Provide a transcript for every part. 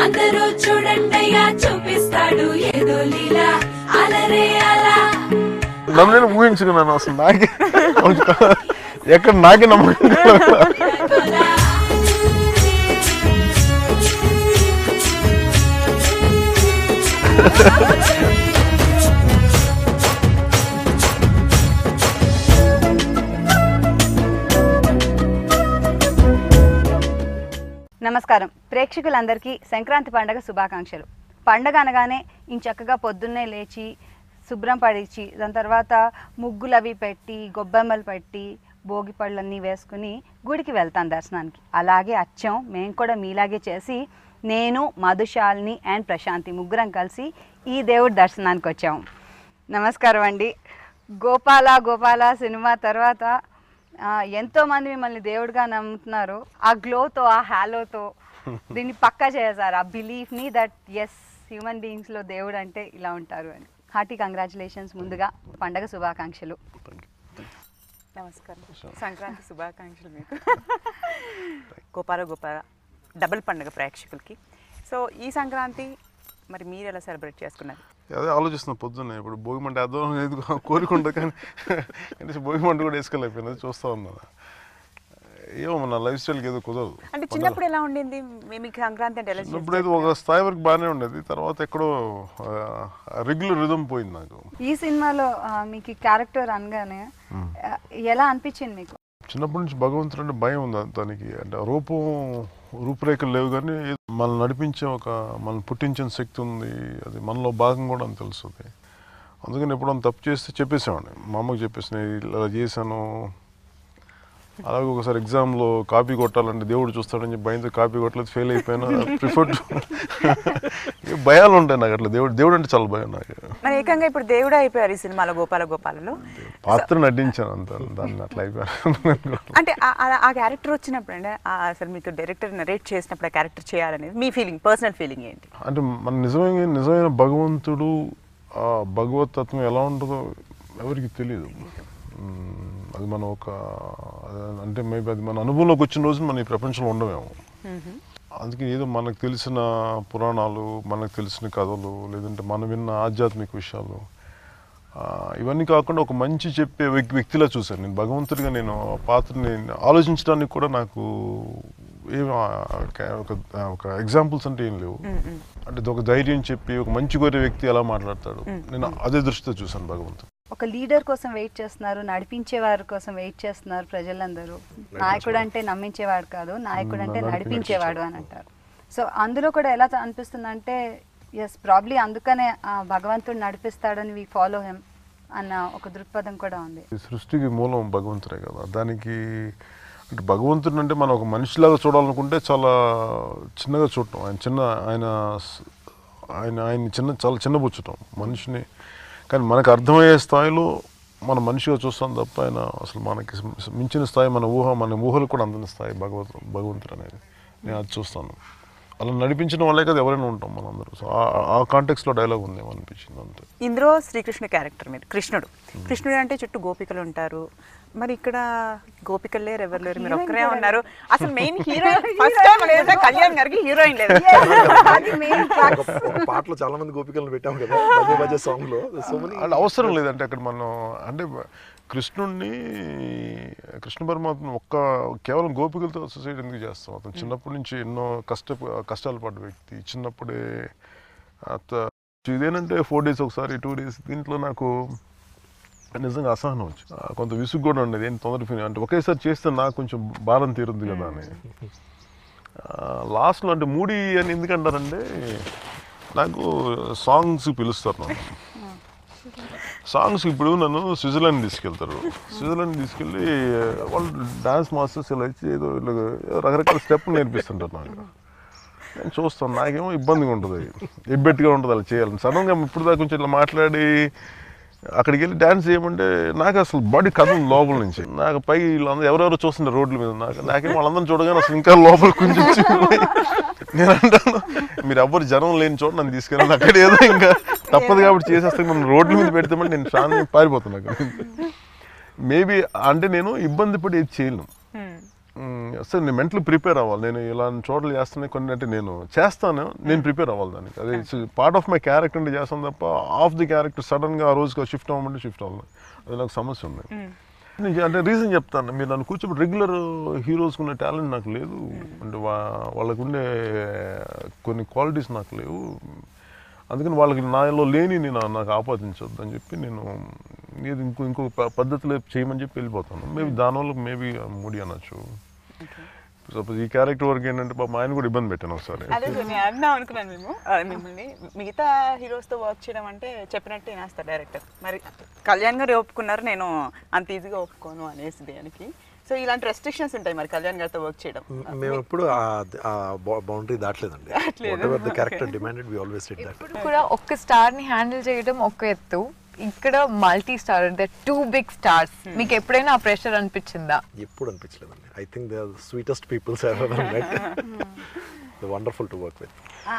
అందరూ చూడండయ్యా చూపిస్తాడు ఏదో లీలా అలరే అలా. నన్ను నేను ఊహించుకున్నాను అసలు నాకే ఎక్కడ నాకే నమ్మకం. నమస్కారం ప్రేక్షకులందరికీ సంక్రాంతి పండుగ శుభాకాంక్షలు. పండగ అనగానే ఇంచక్కగా పొద్దున్నే లేచి శుభ్రం పడిచి దాని తర్వాత ముగ్గులు అవి పెట్టి గొబ్బెమ్మలు పెట్టి భోగి పళ్ళన్నీ వేసుకుని గుడికి వెళ్తాను దర్శనానికి. అలాగే అచ్చం మేము కూడా మీలాగే చేసి నేను మధుశాలిని అండ్ ప్రశాంతి ముగ్గురం కలిసి ఈ దేవుడి దర్శనానికి వచ్చాము. నమస్కారం అండి. గోపాల గోపాల సినిమా తర్వాత ఎంతోమంది మిమ్మల్ని దేవుడిగా నమ్ముతున్నారు. ఆ గ్లోతో ఆ హ్యాలోతో దీన్ని పక్కా చేశారు. ఆ బిలీఫ్ని దట్ ఎస్ హ్యూమన్ బీయింగ్స్లో దేవుడు అంటే ఇలా ఉంటారు అని. Hearty congratulations. ముందుగా పండగ శుభాకాంక్షలు. నమస్కారం, సంక్రాంతి శుభాకాంక్షలు మీకు. గోపాల గోపాల డబుల్ పండుగ ప్రేక్షకులకి. సో ఈ సంక్రాంతి మరి మీరు ఎలా సెలబ్రేట్ చేసుకున్నారు? అదే ఆలోచిస్తున్నా పొద్దున్నే. ఇప్పుడు భోగి మంట వేద్దాం కోరుకుంటా కానీ కనీసం భోగి మంట కూడా వేసుకోలేకపోయినది చూస్తూ ఉన్నాను. ఏమో నా లైఫ్ స్టైల్కి ఏదో కుదరదు. అంటే చిన్నప్పుడు ఎలా ఉండింది మీకు సంక్రాంతి అంటే? చిన్నప్పుడు అయితే ఒక స్థాయి వరకు బాగానే ఉండేది, తర్వాత ఎక్కడో రెగ్యులర్ రిథం పోయింది నాకు. ఈ సినిమాలో మీకు క్యారెక్టర్ అనగానే ఎలా అనిపించింది మీకు? చిన్నప్పటి నుంచి భగవంతుడు అంటే భయం ఉంది దానికి. అంటే రూపురేఖలు లేవు కానీ మనల్ని నడిపించే మనల్ని పుట్టించిన శక్తి ఉంది, అది మనలో భాగం కూడా అని తెలుస్తుంది. అందుకని ఎప్పుడన్నా తప్పు చేస్తే చెప్పేసేవాడిని, మా అమ్మకి చెప్పేసి నేను ఇలా చేశాను. అలాగే ఒకసారి ఎగ్జామ్లో కాపీ కొట్టాలంటే దేవుడు చూస్తాడని చెప్పి భయంతో కాపీ కొట్టలేదు, ఫెయిల్ అయిపోయినా. ప్రిఫర్ భయాలు ఉంటాయి నాకు అట్లా. దేవుడు అంటే చాలా భయం నాకు. మరి ఏకంగా ఇప్పుడు దేవుడే అయిపోయారు ఈ సినిమాలో గోపాల గోపాలలో. పాత్ర నటించాను అంత, దాన్ని అట్లా అయిపోయాను. అంటే ఆ క్యారెక్టర్ వచ్చినప్పుడు అంటే అసలు మీకు డైరెక్టర్ నరేట్ చేసినప్పుడు ఆ క్యారెక్టర్ చేయాలనేది మీ ఫీలింగ్, పర్సనల్ ఫీలింగ్ ఏంటి? అంటే మన నిజమైన భగవంతుడు ఆ భగవతత్వం ఎలా ఉంటుందో ఎవరికి తెలియదు. అది మనం అంటే మేబీ అది మన అనుభవంలోకి వచ్చిన రోజు మనం ఈ ప్రపంచంలో ఉండమేమో. అందుకే ఏదో మనకు తెలిసిన పురాణాలు, మనకు తెలిసిన కథలు, లేదంటే మనం విన్న ఆధ్యాత్మిక విషయాలు, ఇవన్నీ కాకుండా ఒక మంచి చెప్పే వ్యక్తిలా చూశాను నేను భగవంతుడిగా. నేను పాత్రని ఆలోచించడానికి కూడా నాకు ఒక ఎగ్జాంపుల్స్ అంటే ఏం లేవు. అంటే ఒక ధైర్యం చెప్పి ఒక మంచి కోరే వ్యక్తి ఎలా మాట్లాడతాడు, నేను అదే దృష్టితో చూశాను భగవంతుడు. ఒక లీడర్ కోసం వెయిట్ చేస్తున్నారు, నడిపించే వారి కోసం వెయిట్ చేస్తున్నారు ప్రజలందరూ. నాయకుడు అంటే నమ్మించేవాడు కాదు, నాయకుడు అంటే నడిపించేవాడు అని అంటారు. సో అందులో కూడా ఎలా అనిపిస్తుంది అంటే ఎస్ ప్రాబ్లీ అందుకనే భగవంతుడు నడిపిస్తాడని వి ఫాలో హిమ్ అన్న ఒక దృక్పథం కూడా ఉంది. సృష్టికి మూలం భగవంతుడే కదా. దానికి అంటే భగవంతుడు అంటే మనం ఒక మనిషిలాగా చూడాలనుకుంటే చాలా చిన్నగా చూడటం, ఆయన్ని చాలా చిన్నబుచ్చటం మనిషిని. కానీ మనకు అర్థమయ్యే స్థాయిలో మన మనిషిగా చూస్తాం తప్ప ఆయన అసలు మనకి మించిన స్థాయి, మన ఊహలు కూడా అందని స్థాయి భగవంతుడు అనేది నేను అది చూస్తాను. అలా నడిపించడం వల్లే కదా ఎవరైనా ఉంటాం మనందరూ. సో ఆ కాంటెక్స్లో డైలాగ్ ఉంది అనిపించింది అంతే. ఇందులో శ్రీకృష్ణ క్యారెక్టర్ మీరు కృష్ణుడు అంటే చుట్టూ గోపికలు ఉంటారు. మరి ఇక్కడ గోపికలు లేరు, ఎవరు లేరు, మీరు ఒక్కరే ఉన్నారు. అసలు మెయిన్ హీరోయిన్ ఫస్ట్ టైం లేదా కళ్యాణ్ గారికి హీరోయిన్ లేదు. పాటలో చాలా మంది గోపికలను పెట్టాం కదా సాంగ్ లో. అది అవసరం లేదంటే అక్కడ మనం అంటే కృష్ణ పరమాత్మ కేవలం గోపికలతో అసోసియేట్ ఎందుకు చేస్తాం? అతను చిన్నప్పటి నుంచి ఎన్నో కష్టాలు పడ్డ వ్యక్తి. చిన్నప్పుడే ఇదేనంటే 4 days ఒకసారి 2 days. దీంట్లో నాకు నిజంగా అసహనం వచ్చి కొంత విసుగు కూడా ఉండేది. ఏం తొందరగా అంటే ఒకేసారి చేస్తే నాకు కొంచెం భారం తీరుద్ది కదా అని. లాస్ట్లో అంటే మూడీ అని ఎందుకంటారంటే నాకు సాంగ్స్ పిలుస్తారు. నన్ను సాంగ్స్ ఇప్పుడు నన్ను స్విట్జర్లాండ్ తీసుకెళ్తారు. స్విట్జర్లాండ్ తీసుకెళ్ళి వాళ్ళు డాన్స్ మాస్టర్స్ ఇలా ఇచ్చి ఏదో రకరకాల స్టెప్ నేర్పిస్తుంటారు నాకు. నేను చూస్తాను, నాకేమో ఇబ్బందిగా ఉంటుంది, ఎబ్బెట్టుగా ఉంటుంది అలా చేయాలని. సడన్గా ఇప్పుడు దాకా కొంచెం ఇట్లా మాట్లాడి అక్కడికి వెళ్ళి డ్యాన్స్ చేయమంటే నాకు అసలు బాడీ కథలు లోపల నుంచి. నాకు పై వీళ్ళందరూ ఎవరెవరో చూస్తుండే రోడ్ల మీద, నాకేమో వాళ్ళందరం చూడగానే అసలు ఇంకా లోపల కొంచెం నేను అంటాను, మీరు ఎవ్వరు జనం లేని చోట నన్ను తీసుకెళ్ళాను, అక్కడ ఏదో ఇంకా తప్పదు కాబట్టి చేసేస్తే మనం రోడ్ల మీద పెడితేమంటే నేను శాంతి పారిపోతున్నాను అక్కడ. మేబీ అంటే నేను ఇబ్బంది పడి ఏది చేయలేను. అసలు నేను మెంటల్ ప్రిపేర్ అవ్వాలి. నేను ఇలాంటి చోట్ల చేస్తానే కొన్ని అంటే నేను చేస్తాను, నేను ప్రిపేర్ అవ్వాలి దానికి. అదే పార్ట్ ఆఫ్ మై క్యారెక్టర్ అంటే చేస్తాను తప్ప ఆఫ్ ది క్యారెక్టర్ సడన్గా ఆ రోజుకి షిఫ్ట్ అవ్వమంటే షిఫ్ట్ అవ్వాలి. అది నాకు సమస్య ఉంది. నేను అంటే రీజన్ చెప్తాను, మీరు నన్ను కూర్చోబెట్టి రెగ్యులర్ హీరోస్కి ఉన్న టాలెంట్ నాకు లేదు, అంటే వాళ్ళకు ఉండే కొన్ని క్వాలిటీస్ నాకు లేవు. అందుకని వాళ్ళకి నాలో లేని నేను నాకు ఆపాదించొద్దు అని చెప్పి నేను ఇది ఇంకో పద్ధతిలో చేయమని చెప్పి వెళ్ళిపోతాను. మేబీ దానివల్ల మేబీ మూడి అనొచ్చు. సపోజ్ ఈ క్యారెక్టర్ వరకు ఏంటంటే పాపం ఆయన కూడా ఇబ్బంది పెట్టాను ఒకసారి. అదే నేను అన్నా అనుకున్నాను మిమ్మల్ని మిగతా హీరోస్తో వర్క్ చేయడం అంటే చెప్పినట్టు వినేస్తారు డైరెక్టర్. మరి కళ్యాణ్ గారు ఒప్పుకున్నారు, నేను అంత ఈజీగా ఒప్పుకోను అనేసి దానికి. సో ఇలాంటి రెస్ట్రిక్షన్స్ ఉంటాయి మరి కళ్యాణ్ గారితో వర్క్ చేయడం. మేము ఎప్పుడు బౌండరీ దాటలేదండి. Character demanded we always did that. ఇప్పుడు కూడా ఒక్క స్టార్ ని హ్యాండిల్ చేయడం ఒక ఎత్తు, ఇక్కడ multi star the 2 big stars. మీకు ఎప్పుడైనా ఆ ప్రెషర్ అనిపించిందా? ఎప్పుడు అనిపించలేదండి. I think they are sweetest peoples I have ever met. They wonderful to work with.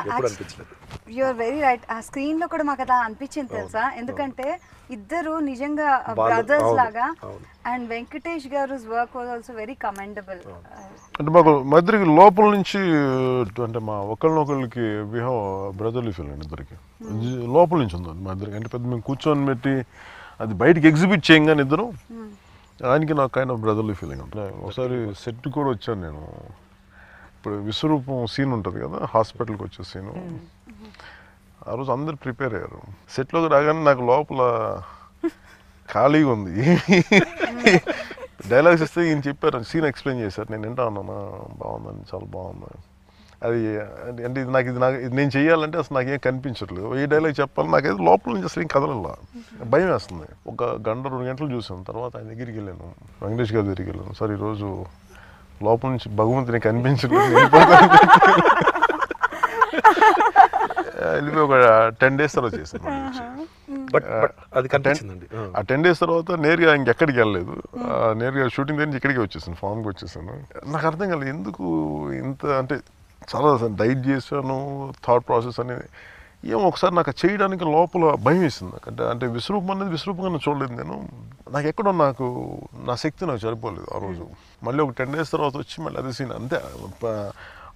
ఎప్పుడు అనిపించలేదు. You are very right. ఆ స్క్రీన్ లో కూడా మాకు అలా అనిపించింది తెలుసా, ఎందుకంటే ఇద్దరు నిజంగా బ్రదర్స్ లాగా. అండ్ వెంకటేష్ గారు's work was also very commendable. అంటే మాకు మధ్యకి లోపల నుంచి అంటే మా ఒకళ్ళనొకళ్ళకి వి హావ్ బ్రదర్లీ ఫీలింగ్ ఇద్దరికి లోపల నుంచి ఉంది మా ఇద్దరికి. అంటే పెద్ద మేము కూర్చొని పెట్టి అది బయటకి ఎగ్జిబిట్ చేయంగానే ఇద్దరు ఆయనకి నాకు కైండ్ ఆఫ్ బ్రదర్లీ ఫీలింగ్ ఉంటుంది. ఒకసారి సెట్ కూడా వచ్చాను నేను. ఇప్పుడు విశ్వరూపం సీన్ ఉంటుంది కదా, హాస్పిటల్కి వచ్చే సీను. ఆ రోజు అందరు ప్రిపేర్ అయ్యారు. సెట్లోకి రాగానే నాకు లోపల ఖాళీగా ఉంది. డైలాగ్స్ ఇస్తే ఈయన చెప్పారు, సీన్ ఎక్స్ప్లెయిన్ చేశారు. నేను వింటా ఉన్నాను, బాగుందని, చాలా బాగుంది. అది అంటే ఇది నేను చెయ్యాలంటే అసలు నాకేం కనిపించట్లేదు. ఏ డైలాగ్ చెప్పాలి నాకైతే లోపల నుంచి అసలు ఏం కదలలా, భయం వేస్తుంది. 1 గంట 2 గంటలు చూసాను. తర్వాత ఆయన దగ్గరికి వెళ్ళాను, వెంకటేష్ గారి దగ్గరికి వెళ్ళాను. సార్ ఈరోజు లోపల నుంచి భగవంతుని కనిపించలేదు, వెళ్ళిపోయి ఒక 10 days తర్వాత చేశాను. బట్ అది కనిపించిందండి. ఆ 10 days తర్వాత నేరుగా ఇంకెక్కడికి వెళ్ళలేదు, నేరుగా షూటింగ్ దగ్గర నుంచి ఇక్కడికి వచ్చేసాను, ఫామ్కి వచ్చేసాను. నాకు అర్థం కాలేదు ఎందుకు ఇంత, అంటే చాలా డైట్ చేశాను, థాట్ ప్రాసెస్ అనేది ఏమో ఒకసారి నాకు చేయడానికి లోపల భయం వేసింది. అంటే విశ్వరూపం అనేది విశ్వరూపంగా చూడలేదు నేను. నాకు ఎక్కడో నా శక్తి నాకు సరిపోలేదు ఆ రోజు. మళ్ళీ ఒక 10 days తర్వాత వచ్చి మళ్ళీ అదే సీన్ అంతే.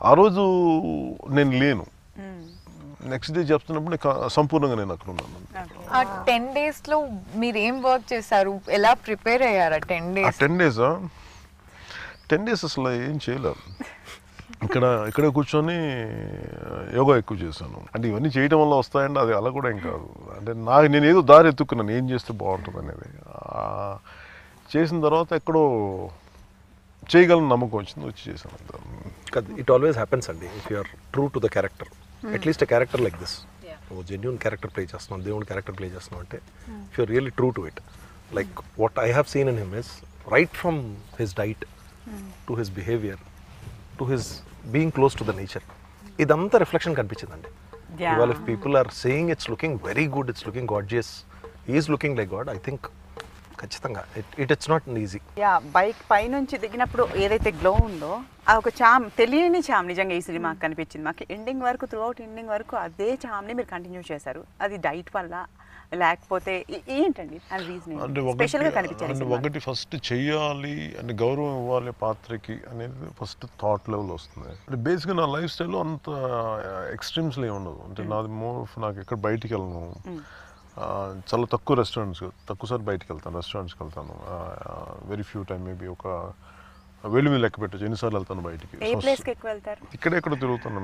ఆ రోజు నేను లేను, నెక్స్ట్ డే చెప్తున్నప్పుడు సంపూర్ణంగా నేను అక్కడ ఉన్నాను. ఆ 10 days లో మీరు ఏం వర్క్ చేశారు, ఎలా ప్రిపేర్ అయ్యారా 10 days? 10 days అసలు ఏం చేయలేదు. ఇక్కడ కూర్చొని యోగా ఎక్కువ చేశాను. అంటే ఇవన్నీ చేయడం వల్ల వస్తాయండి, అది అలా కూడా ఏం కాదు. అంటే నేను ఏదో దారి ఎత్తుకున్నాను ఏం చేస్తే బాగుంటుంది అనేది. చేసిన తర్వాత ఎక్కడో చేయగలను నమ్మకం వచ్చింది, వచ్చి చేశాను. ఇట్ ఆల్వేస్ హ్యాపెన్స్ అండి if you are true to the character. At least a character like this, ఓ జెన్యూన్ క్యారెక్టర్ ప్లే చేస్తున్నాం, దేవుని క్యారెక్టర్ ప్లే చేస్తున్నాం అంటే if you are really true to it. Like what I have seen in him is right from his diet to his behaviour to his being close to the nature, ఇదంతా reflection కనిపించిందండి. ఇవాళ if people are saying it's looking very good, it's looking gorgeous, is looking like God, I think ఖచ్చితంగా it's not easy. Bike పైనుంచి దిగినప్పుడు ఏదైతే glow ఉందో ఆ ఒక చామ్, తెలియని చామ్ నిజంగా ఈ సినిమాకి కనిపించింది. మాకు ఎండింగ్ వరకు, త్రూ అవుట్ ఎండింగ్ వరకు అదే చామ్ని మీరు కంటిన్యూ చేశారు. అది డైట్ వల్ల లేకపోతే ఏంటండి రీజన్? స్పెషల్గా కనిపించారు. ఒకటి ఫస్ట్ చెయ్యాలి అంటే గౌరవం ఇవ్వాలి పాత్రకి అనేది ఫస్ట్ థాట్ లెవెల్ వస్తుంది. అంటే బేసిక్గా నా లైఫ్ స్టైల్లో అంత ఎక్స్ట్రీమ్స్లో ఏమి ఉండదు. అంటే నాకు ఎక్కడ బయటికి వెళ్ళను, చాలా తక్కువ రెస్టారెంట్స్, తక్కువసారి బయటికి వెళ్తాను, రెస్టారెంట్స్కి వెళ్తాను. వెరీ ఫ్యూ టైం, మేబీ ఒక వెళ్ళి మీరు లెక్క పెట్టచ్చు ఎన్నిసార్లు వెళ్తాను బయటికి. ఇక్కడెక్కడ తిరుగుతాను.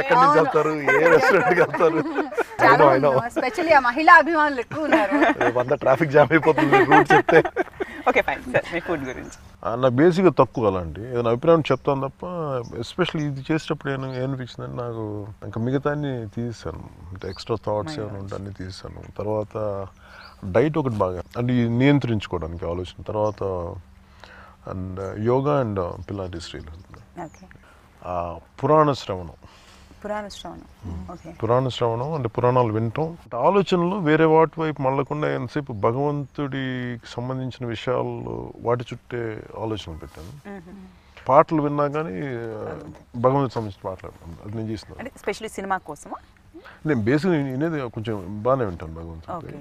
ఎక్కడి నుంచి వెళ్తారు, ఏ రెస్టారెంట్కి వెళ్తారు, మహిళా అభిమానులు ఎక్కువ ఉన్నారు. 100 ట్రాఫిక్ జామ్ అయిపోతుంది రూట్ చెప్తే. ఓకే ఫైన్ సార్, మీ ఫుడ్ గురించి నాకు బేసిక్గా తక్కువ అలాంటి ఏదైనా అభిప్రాయం చెప్తాను తప్ప, ఎస్పెషల్లీ ఇది చేసేటప్పుడు ఏమనిపించిందంటే నాకు ఇంకా మిగతాన్ని తీసాను, అంటే ఎక్స్ట్రా థాట్స్ ఏమైనా ఉంటే అన్నీ తీసాను. తర్వాత డైట్ ఒకటి బాగా అంటే నియంత్రించుకోవడానికి ఆలోచన. తర్వాత అండ్ యోగా అండ్ పిలాటిస్ పురాణ శ్రవణం అంటే పురాణాలు వినటం, ఆలోచనలు వేరే వాటి వైపు మళ్ళకుండా ఎంతసేపు భగవంతుడికి సంబంధించిన విషయాలు వాటి చుట్టే ఆలోచనలు పెట్టాను. పాటలు విన్నా కానీ భగవంతుడికి సంబంధించిన పాటలు అది నేను చేస్తున్నాను. స్పెషల్లీ సినిమా కోసమా? నేను బేసిక్గా వినేది కొంచెం బాగానే వింటాను భగవంతుడి.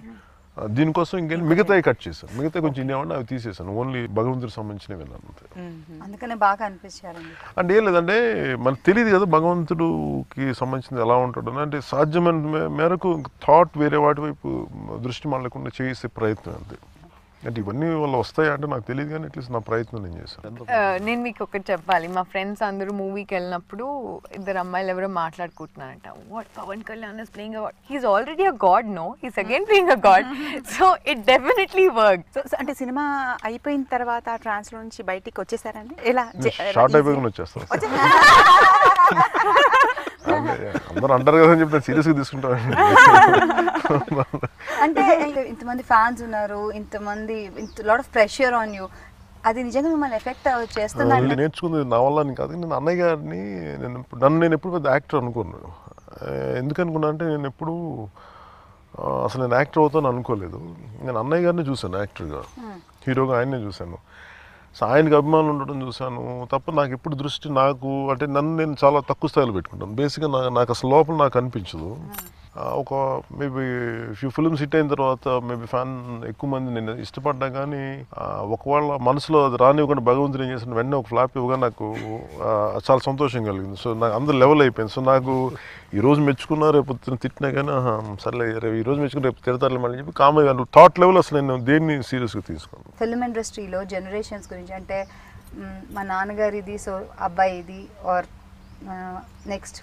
దీనికోసం ఇంకేం మిగతాయి కట్ చేశాను, మిగతా కొంచెం ఇన్నేమన్నా అవి తీసేసాను, ఓన్లీ భగవంతుడికి సంబంధించినవి విన్నాను అంతే. అందుకనే బాగా అనిపించారండి. అంటే ఏం లేదంటే మనకు తెలియదు కదా భగవంతుడికి సంబంధించింది ఎలా ఉంటాడు అంటే సాధ్యమైన మేరకు థాట్ వేరే వాటి వైపు దృష్టి మళ్ళకుండా చేసే ప్రయత్నం అంతే. అంటే ఇవన్నీ వల్ల వస్తాయా అంటే నాకు తెలియదు, కానీ అట్లీస్ట్ నా ప్రయత్నం నేను చేశాను. నేను మీకు ఒకటి చెప్పాలి, మా ఫ్రెండ్స్ అందరూ మూవీకి వెళ్ళినప్పుడు ఇద్దరు అమ్మాయిలు ఎవరో మాట్లాడుకుంటున్నారంట, what Pawan Kalyan is playing a god, he's already a god, no he's again playing a god, so it definitely work. So అంటే సినిమా అయిపోయిన తర్వాత ట్రాన్స్ లో నుంచి బయటికి వచ్చేసారండి? ఎలా షార్ట్ అయిపోయి వచ్చేస్తాను. అందరూ అంటారు కదా అని చెప్పి నేను సీరియస్గా తీసుకుంటాను. అంటే ఇంతమంది ఫ్యాన్స్ ఉన్నారు, ఇంతమంది lot of pressure on you, అది నిజంగా మిమ్మల్ని ఎఫెక్ట్ చేస్తుందండి? నేర్చుకుంది నా వల్ల అని కాదు, నేను అన్నయ్య గారిని నేను ఎప్పుడు పెద్ద యాక్టర్ అనుకున్నాను. ఎందుకు అనుకున్నా అంటే నేను ఎప్పుడు అసలు నేను యాక్టర్ అవుతాను అనుకోలేదు. నేను అన్నయ్య గారిని చూశాను యాక్టర్గా, హీరోగా ఆయన్నే చూశాను. సో ఆయనకి అభిమానులు ఉండడం చూశాను తప్ప నాకు ఎప్పుడు దృష్టి నాకు అంటే నన్ను నేను చాలా తక్కువ స్థాయిలో పెట్టుకుంటాను. బేసిక్గా నాకు అసలు లోపల నాకు అనిపించదు. ఒక మేబీ ఫ్యూ ఫిల్మ్స్ హిట్ అయిన తర్వాత మేబీ ఫ్యాన్ ఎక్కువ మంది నేను ఇష్టపడ్డా, కానీ ఒకవేళ మనసులో అది రానివ్వకుండా భగవంతుడు ఏం చేసిన వెంటనే ఒక ఫ్లాప్ ఇవ్వగా నాకు చాలా సంతోషం కలిగింది. సో నాకు అందరు లెవెల్ అయిపోయింది. సో నాకు ఈరోజు మెచ్చుకున్నా రేపు తిట్టినా కానీ సర్లే రేపు ఈరోజు మెచ్చుకుని రేపు తిడతారులే మళ్ళీ చెప్పి కామ్గా థాట్ లెవెల్ అసలు నేను దేన్ని సీరియస్గా తీసుకోను. ఫిల్మ్ ఇండస్ట్రీలో జనరేషన్స్ గురించి అంటే మా నాన్నగారిది సో అబ్బాయి ఇది ఆర్ నెక్స్ట్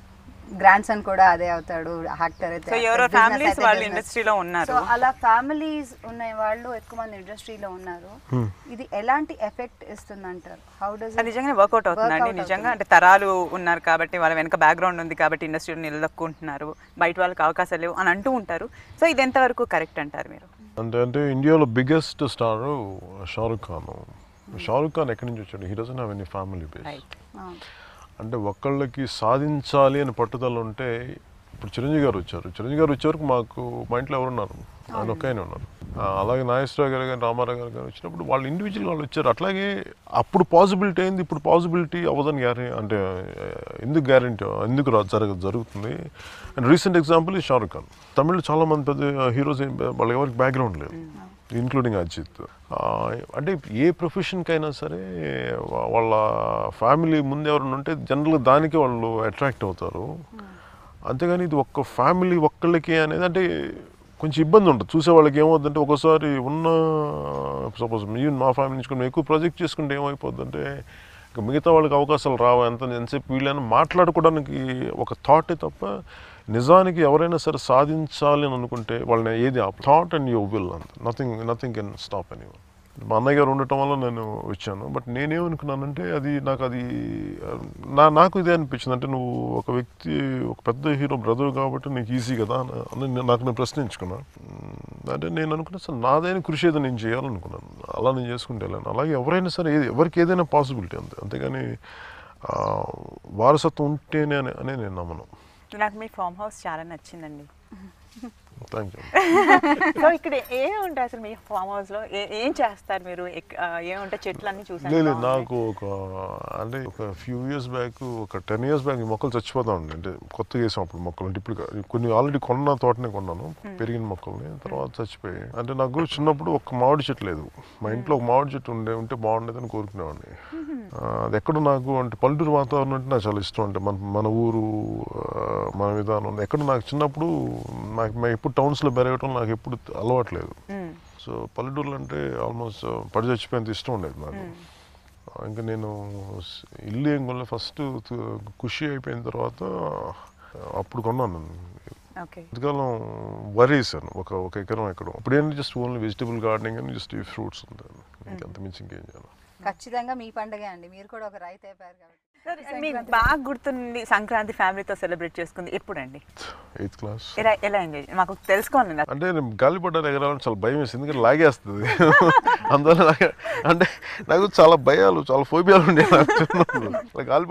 గ్రాండ్ సన్ కూడా అదే అవుతాడు యాక్టర్ అయితే, సో ఎవరో ఫ్యామిలీస్ వాళ్ళు ఇండస్ట్రీలో ఉన్నారు. సో అలా ఫ్యామిలీస్ ఉన్న వాళ్ళు ఎక్కువ మంది ఇండస్ట్రీలో ఉన్నారు. ఇది ఎలాంటి ఎఫెక్ట్ ఇస్తుంది అంటారు? హౌ డస్ అది నిజంగానే వర్కౌట్ అవుతుందండి? నిజంగా అంటే తరాలు ఉన్నారు కాబట్టి వాళ్ళ వెనక బ్యాక్గ్రౌండ్ ఉంది కాబట్టి ఇండస్ట్రీలో నిలదొక్కుంటున్నారు, బయట వాళ్ళకి అవకాశాలు లేవు అని అంటూ ఉంటారు. సో ఇది ఎంతవరకు కరెక్ట్ అంటారు మీరు? అంటే ఇండియాలో బిగ్గెస్ట్ స్టార్ షారుఖ్ ఖాన్. షారుఖ్ ఖాన్ ఎక్కడి నుంచి వచ్చాడు? He doesn't have any family base. అంటే ఒకళ్ళకి సాధించాలి అని పట్టుదల ఉంటే, ఇప్పుడు చిరంజీవి గారు వచ్చారు, చిరంజీవి గారు వచ్చే వరకు మాకు మా ఇంట్లో ఎవరున్నారు? ఆయన ఒక్కనే ఉన్నారు. అలాగే నాగేశ్వరరావు గారు కానీ రామారావు గారు కానీ వచ్చినప్పుడు వాళ్ళు ఇండివిజువల్ వాళ్ళు వచ్చారు. అట్లాగే అప్పుడు పాసిబిలిటీ అయింది, ఇప్పుడు పాసిబిలిటీ అవ్వదని అంటే ఎందుకు గ్యారెంటీ ఎందుకు జరుగుతుంది? అండ్ రీసెంట్ ఎగ్జాంపుల్ ఈ షారుఖ్ ఖాన్. తమిళ్లో చాలామంది పెద్ద హీరోస్ వాళ్ళకి ఎవరికి బ్యాక్గ్రౌండ్ లేదు, ఇంక్లూడింగ్ అజిత్. అంటే ఏ ప్రొఫెషన్కైనా సరే వాళ్ళ ఫ్యామిలీ ముందు ఎవరైనా ఉంటే జనరల్గా దానికే వాళ్ళు అట్రాక్ట్ అవుతారు. అంతేగాని ఇది ఒక్క ఫ్యామిలీ ఒక్కళ్ళకి అనేది అంటే కొంచెం ఇబ్బంది ఉంటుంది. చూసే వాళ్ళకి ఏమవుతుందంటే ఒకసారి ఉన్న సపోజ్ మా ఫ్యామిలీ నుంచి కొన్ని ఎక్కువ ప్రాజెక్ట్ చేసుకుంటే ఏమైపోద్దంటే ఇంకా మిగతా వాళ్ళకి అవకాశాలు రావు, ఎంతసేపు వీళ్ళని మాట్లాడుకోవడానికి ఒక థాటే తప్ప నిజానికి ఎవరైనా సరే సాధించాలి అని అనుకుంటే వాళ్ళని ఏది థాట్ అండ్ యువర్ విల్ అంత నథింగ్ కెన్ స్టాప్ ఎనీవన్. మా అన్నయ్య గారు ఉండటం వల్ల నేను వచ్చాను. బట్ నేనేమనుకున్నానంటే నాకు ఇదే అనిపించింది, అంటే నువ్వు ఒక వ్యక్తి ఒక పెద్ద హీరో బ్రదర్ కాబట్టి నీకు ఈజీ కదా అని నాకు నేను ప్రశ్నించుకున్నాను. అంటే నేను అనుకున్నా సార్ నాదైనా కృషి ఏదో నేను చేయాలనుకున్నాను, అలా నేను చేసుకుంటే వెళ్ళాను. అలాగే ఎవరైనా సరే ఎవరికి ఏదైనా పాసిబిలిటీ అంతేగాని వారసత్వం ఉంటేనే అనే నేను నమ్మను. నాకు మీ ఫామ్ హౌస్ చాలా నచ్చిందండి. Thank you. సో ఇక్కడ ఏముంటాయి అసలు మీ ఫామ్ హౌస్లో? ఏం చేస్తారు మీరు? ఏముంటాయి? చెట్లన్నీ చూసాను. లేదు నాకు ఒక ఫ్యూ ఇయర్స్ బ్యాక్, ఒక 10 years బ్యాక్ ఈ మొక్కలు చచ్చిపోతా ఉండే. అంటే కొత్తగా వేసాం అప్పుడు మొక్కలు. అంటే ఇప్పుడు కొన్ని ఆల్రెడీ కొన్న తోటనే కొన్నాను, పెరిగిన మొక్కల్ని, తర్వాత చచ్చిపోయాయి. అంటే నాకు చిన్నప్పుడు ఒక మామిడి చెట్టు లేదు, మా ఇంట్లో ఒక మామిడి చెట్టు ఉంటే బాగుండేదని కోరుకునేవాడిని. అది ఎక్కడ నాకు అంటే పల్లెటూరు వాతావరణం అంటే నాకు చాలా ఇష్టం. అంటే మన ఊరు, మన విధానం ఎక్కడ నాకు చిన్నప్పుడు ఎప్పుడు టౌన్స్లో పెరగటం నాకు ఎప్పుడు అలవాట్లేదు. సో పల్లెటూర్లు అంటే ఆల్మోస్ట్ పడి చచ్చిపోయేంత ఇష్టం ఉండేది నాకు. ఇంకా నేను ఇల్లు ఏం కొనలే, ఫస్ట్ ఖుషి అయిపోయిన తర్వాత అప్పుడు కొన్నాను. ఇంతకాలం వరి వేసాను, ఒక ఎకరం ఎక్కడం. ఇప్పుడు ఏంటంటే జస్ట్ ఓన్లీ వెజిటబుల్ గార్డెనింగ్ అని జస్ట్ ఈ ఫ్రూట్స్ ఉంటాయి, ఇంకంత మించి ఇంకేం చేయాలి. ఖచ్చితంగా మీ పండుగ అండి, మీరు కూడా ఒక రైతు అయిపోయారు కాబట్టి. మీకు బాగా గుర్తుంది సంక్రాంతి ఫ్యామిలీతో సెలబ్రేట్ చేసుకుంది ఎప్పుడండి? 8th class. ఎలా ఎంజాయ్ మాకు తెలుసుకోవాలి. అంటే గాలిపటాలు ఎగరాలని చాలా భయం వేస్తుంది, ఎందుకంటే లాగేస్తుంది. అందువల్ల అంటే నాకు చాలా భయాలు, చాలా ఫోబియాలు ఉండేవి నాకు. గాలిపట